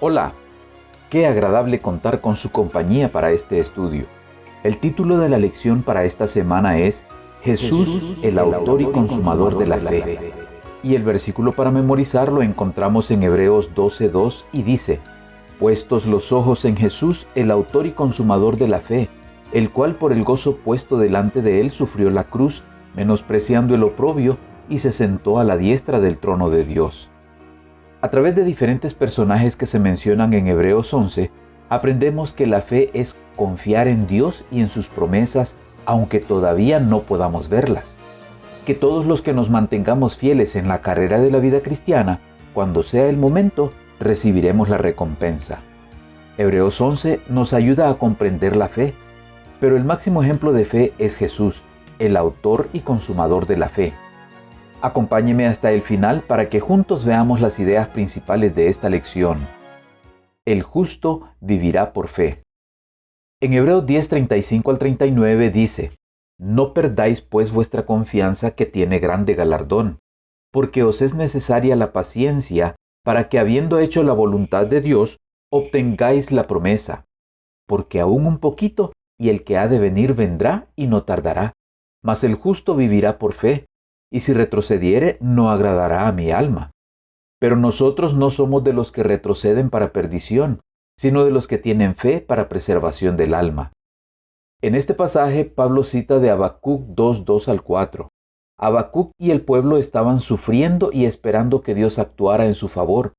Hola, qué agradable contar con su compañía para este estudio. El título de la lección para esta semana es Jesús, el autor y consumador de la fe. Y el versículo para memorizar lo encontramos en Hebreos 12:2 y dice: Puestos los ojos en Jesús, el autor y consumador de la fe, el cual por el gozo puesto delante de él sufrió la cruz, menospreciando el oprobio, y se sentó a la diestra del trono de Dios. A través de diferentes personajes que se mencionan en Hebreos 11, aprendemos que la fe es confiar en Dios y en sus promesas, aunque todavía no podamos verlas. Que todos los que nos mantengamos fieles en la carrera de la vida cristiana, cuando sea el momento, recibiremos la recompensa. Hebreos 11 nos ayuda a comprender la fe, pero el máximo ejemplo de fe es Jesús, el autor y consumador de la fe. Acompáñeme hasta el final para que juntos veamos las ideas principales de esta lección. El justo vivirá por fe. En Hebreos 10:35 al 39 dice: No perdáis pues vuestra confianza, que tiene grande galardón, porque os es necesaria la paciencia, para que, habiendo hecho la voluntad de Dios, obtengáis la promesa. Porque aún un poquito, y el que ha de venir vendrá y no tardará. Mas el justo vivirá por fe, y si retrocediere, no agradará a mi alma. Pero nosotros no somos de los que retroceden para perdición, sino de los que tienen fe para preservación del alma. En este pasaje, Pablo cita de Habacuc 2:2 al 4. Habacuc y el pueblo estaban sufriendo y esperando que Dios actuara en su favor,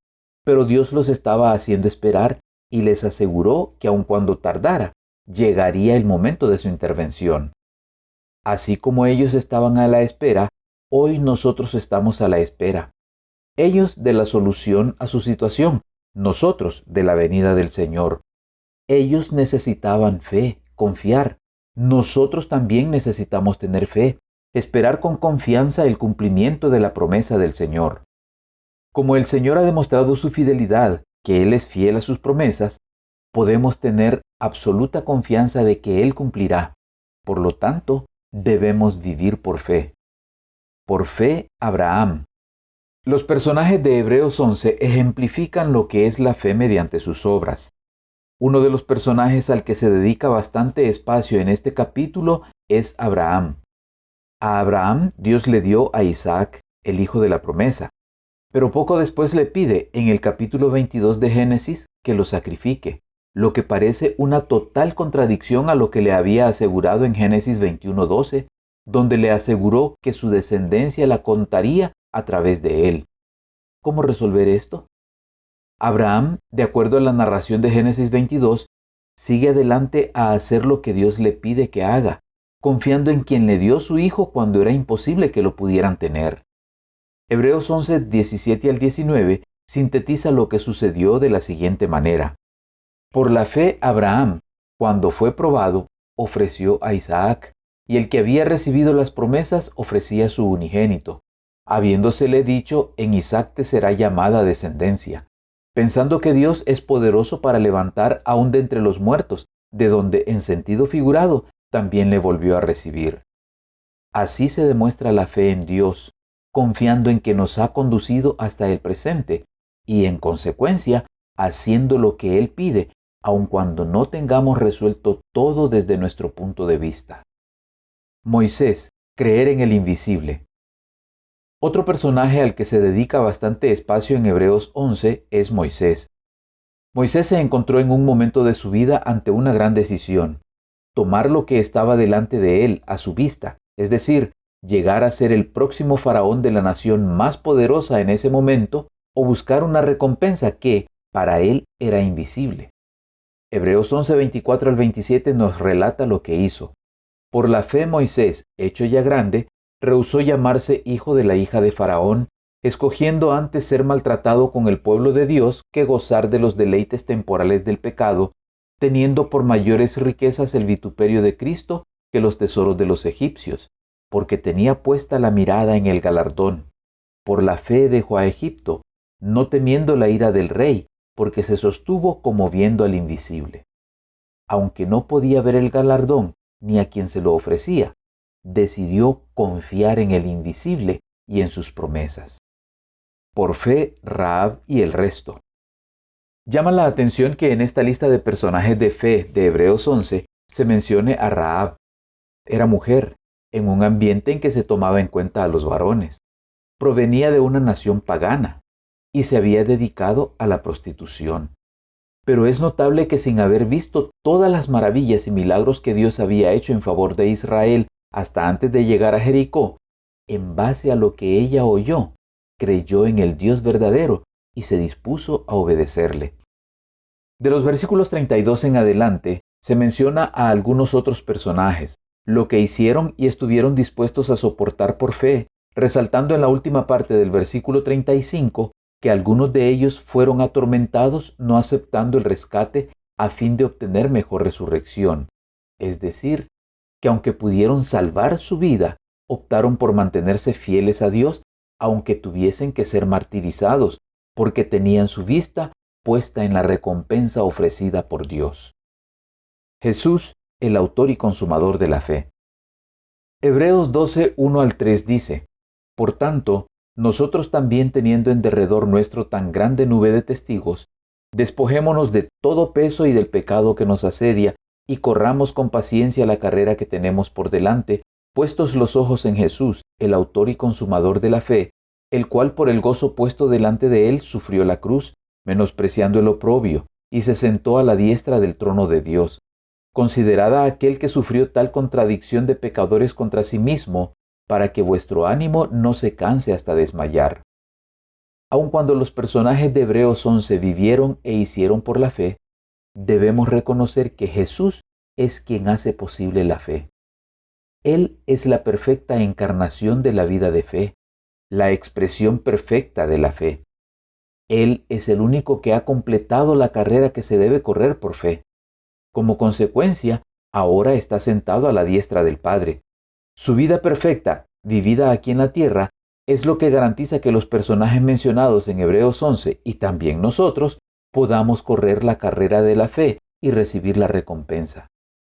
pero Dios los estaba haciendo esperar y les aseguró que aun cuando tardara, llegaría el momento de su intervención. Así como ellos estaban a la espera, hoy nosotros estamos a la espera. Ellos de la solución a su situación, nosotros de la venida del Señor. Ellos necesitaban fe, confiar. Nosotros también necesitamos tener fe, esperar con confianza el cumplimiento de la promesa del Señor. Como el Señor ha demostrado su fidelidad, que Él es fiel a sus promesas, podemos tener absoluta confianza de que Él cumplirá. Por lo tanto, debemos vivir por fe. Por fe, Abraham. Los personajes de Hebreos 11 ejemplifican lo que es la fe mediante sus obras. Uno de los personajes al que se dedica bastante espacio en este capítulo es Abraham. A Abraham Dios le dio a Isaac, el hijo de la promesa, pero poco después le pide en el capítulo 22 de Génesis que lo sacrifique, lo que parece una total contradicción a lo que le había asegurado en Génesis 21:12, donde le aseguró que su descendencia la contaría a través de él. ¿Cómo resolver esto? Abraham, de acuerdo a la narración de Génesis 22, sigue adelante a hacer lo que Dios le pide que haga, confiando en quien le dio su hijo cuando era imposible que lo pudieran tener. Hebreos 11, 17 al 19 sintetiza lo que sucedió de la siguiente manera. Por la fe, Abraham, cuando fue probado, ofreció a Isaac, y el que había recibido las promesas ofrecía su unigénito, habiéndosele dicho: en Isaac te será llamada descendencia, pensando que Dios es poderoso para levantar aún de entre los muertos, de donde en sentido figurado también le volvió a recibir. Así se demuestra la fe en Dios, confiando en que nos ha conducido hasta el presente y, en consecuencia, haciendo lo que Él pide, aun cuando no tengamos resuelto todo desde nuestro punto de vista. Moisés, creer en el invisible. Otro personaje al que se dedica bastante espacio en Hebreos 11 es Moisés. Moisés se encontró en un momento de su vida ante una gran decisión: tomar lo que estaba delante de él a su vista, es decir, llegar a ser el próximo faraón de la nación más poderosa en ese momento, o buscar una recompensa que, para él, era invisible. Hebreos 11, 24 al 27 nos relata lo que hizo. Por la fe Moisés, hecho ya grande, rehusó llamarse hijo de la hija de Faraón, escogiendo antes ser maltratado con el pueblo de Dios que gozar de los deleites temporales del pecado, teniendo por mayores riquezas el vituperio de Cristo que los tesoros de los egipcios, porque tenía puesta la mirada en el galardón. Por la fe dejó a Egipto, no temiendo la ira del rey, porque se sostuvo como viendo al invisible. Aunque no podía ver el galardón ni a quien se lo ofrecía, decidió confiar en el invisible y en sus promesas. Por fe, Rahab y el resto. Llama la atención que en esta lista de personajes de fe de Hebreos 11 se mencione a Rahab. Era mujer, en un ambiente en que se tomaba en cuenta a los varones. Provenía de una nación pagana y se había dedicado a la prostitución. Pero es notable que sin haber visto todas las maravillas y milagros que Dios había hecho en favor de Israel hasta antes de llegar a Jericó, en base a lo que ella oyó, creyó en el Dios verdadero y se dispuso a obedecerle. De los versículos 32 en adelante, se menciona a algunos otros personajes, lo que hicieron y estuvieron dispuestos a soportar por fe, resaltando en la última parte del versículo 35 que algunos de ellos fueron atormentados no aceptando el rescate a fin de obtener mejor resurrección. Es decir, que aunque pudieron salvar su vida, optaron por mantenerse fieles a Dios, aunque tuviesen que ser martirizados, porque tenían su vista puesta en la recompensa ofrecida por Dios. Jesús, el autor y consumador de la fe. Hebreos 12, 1 al 3 dice: Por tanto, nosotros también, teniendo en derredor nuestro tan grande nube de testigos, despojémonos de todo peso y del pecado que nos asedia, y corramos con paciencia la carrera que tenemos por delante, puestos los ojos en Jesús, el autor y consumador de la fe, el cual por el gozo puesto delante de él sufrió la cruz, menospreciando el oprobio, y se sentó a la diestra del trono de Dios. Considerad a aquel que sufrió tal contradicción de pecadores contra sí mismo, para que vuestro ánimo no se canse hasta desmayar. Aun cuando los personajes de Hebreos 11 vivieron e hicieron por la fe, debemos reconocer que Jesús es quien hace posible la fe. Él es la perfecta encarnación de la vida de fe, la expresión perfecta de la fe. Él es el único que ha completado la carrera que se debe correr por fe. Como consecuencia, ahora está sentado a la diestra del Padre. Su vida perfecta, vivida aquí en la tierra, es lo que garantiza que los personajes mencionados en Hebreos 11 y también nosotros podamos correr la carrera de la fe y recibir la recompensa.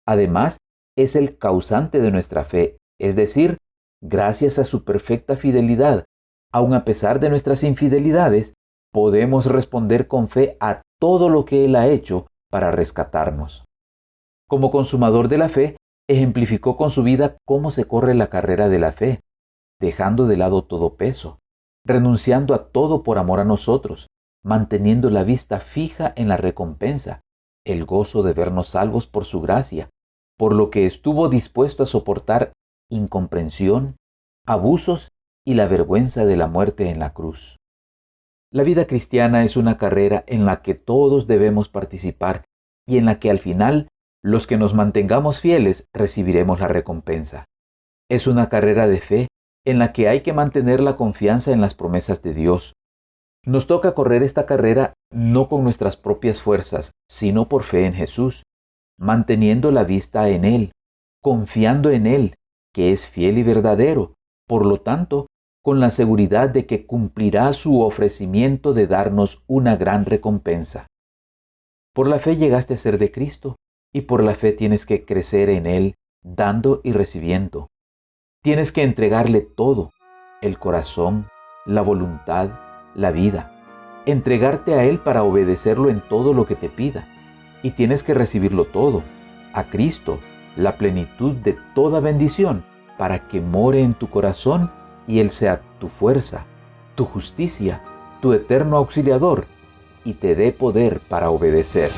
Además, es el causante de nuestra fe, es decir, gracias a su perfecta fidelidad, aun a pesar de nuestras infidelidades, podemos responder con fe a todo lo que Él ha hecho para rescatarnos. Como consumador de la fe, ejemplificó con su vida cómo se corre la carrera de la fe, dejando de lado todo peso, renunciando a todo por amor a nosotros, manteniendo la vista fija en la recompensa, el gozo de vernos salvos por su gracia, por lo que estuvo dispuesto a soportar incomprensión, abusos y la vergüenza de la muerte en la cruz. La vida cristiana es una carrera en la que todos debemos participar y en la que al final los que nos mantengamos fieles recibiremos la recompensa. Es una carrera de fe en la que hay que mantener la confianza en las promesas de Dios. Nos toca correr esta carrera no con nuestras propias fuerzas, sino por fe en Jesús, manteniendo la vista en Él, confiando en Él, que es fiel y verdadero, por lo tanto, con la seguridad de que cumplirá su ofrecimiento de darnos una gran recompensa. Por la fe llegaste a ser de Cristo, y por la fe tienes que crecer en Él, dando y recibiendo. Tienes que entregarle todo, el corazón, la voluntad, la vida. Entregarte a Él para obedecerlo en todo lo que te pida. Y tienes que recibirlo todo, a Cristo, la plenitud de toda bendición, para que more en tu corazón y Él sea tu fuerza, tu justicia, tu eterno auxiliador, y te dé poder para obedecer.